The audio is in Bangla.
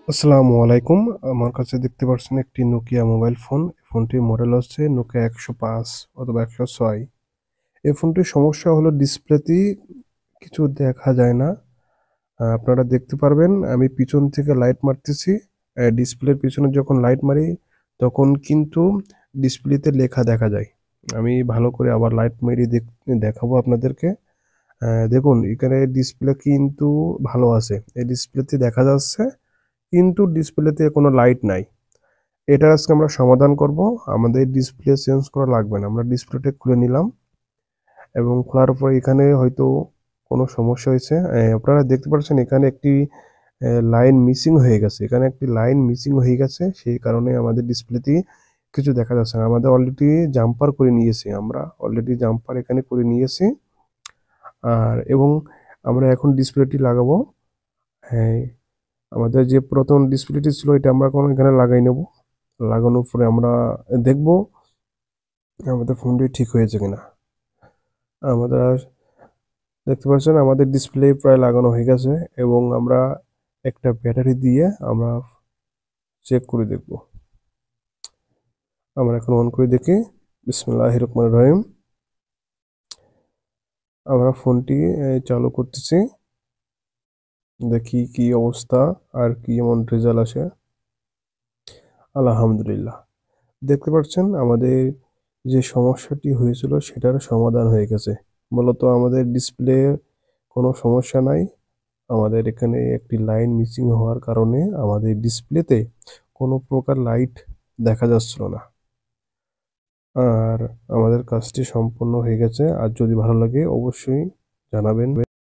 আসসালামু আলাইকুম। আমার কাছে দেখতে পাচ্ছেন একটি নোকিয়া মোবাইল ফোন। ফোনটির মডেল হচ্ছে নোকিয়া 105 অথবা 106। এই ফোনটির সমস্যা হলো ডিসপ্লেতে কিছু দেখা যায় না। আপনারা দেখতে পারবেন আমি পিছন থেকে লাইট মারতেছি। ডিসপ্লের পিছনে যখন লাইট মারি তখন কিন্তু ডিসপ্লেতে লেখা দেখা যায়। আমি ভালো করে আবার লাইট মেরে দেখাবো আপনাদেরকে। দেখুন এখানে ডিসপ্লে কিন্তু ভালো আছে। এই ডিসপ্লেতে দেখা যাচ্ছে কিন্তু ডিসপ্লেতে কোনো লাইট নাই। এটা আজকে আমরা সমাধান করব। আমাদের ডিসপ্লে চেঞ্জ করা লাগবে না। আমরা ডিসপ্লেটা খুলে নিলাম এবং খোলার পর এখানে হয়তো কোনো সমস্যা হয়েছে। আপনারা দেখতে পাচ্ছেন এখানে একটি লাইন মিসিং হয়ে গেছে। এখানে একটি লাইন মিসিং হয়ে গেছে, সেই কারণে আমাদের ডিসপ্লেতে কিছু দেখা যাচ্ছে না। আমাদের অলরেডি জাম্পার করে নিয়েছি, আমরা অলরেডি জাম্পার এখানে করে নিয়েছি। এবং আমরা এখন ডিসপ্লেটি লাগাবো। হ্যাঁ, আমাদের যে পুরাতন ডিসপ্লেটি ছিল এটা আমরা এখন এখানে লাগাই নেব। লাগানোর পরে আমরা দেখব আমাদের ফোনটি ঠিক হয়েছে কিনা। আমাদের দেখতে পাচ্ছেন আমাদের ডিসপ্লে প্রায় লাগানো হয়ে গেছে এবং আমরা একটা ব্যাটারি দিয়ে আমরা চেক করে দেখব। আমরা এখন অন করে দেখি। বিসমিল্লাহির রহমানির রহিম। আমরা ফোনটি চালু করতেছি, দেখি কি অবস্থা আর কি এমন রেজাল্ট আসে। আলহামদুলিল্লাহ, দেখতে পাচ্ছেন আমাদের যে সমস্যাটি হয়েছিল সেটার সমাধান হয়ে গেছে। মূলত আমাদের ডিসপ্লে কোনো সমস্যা নাই। আমাদের এখানে একটি লাইন মিসিং হওয়ার কারণে আমাদের ডিসপ্লেতে কোনো প্রকার লাইট দেখা যাচ্ছিল না। আর আমাদের কাজটি সম্পূর্ণ হয়ে গেছে। আর যদি ভালো লাগে অবশ্যই জানাবেন।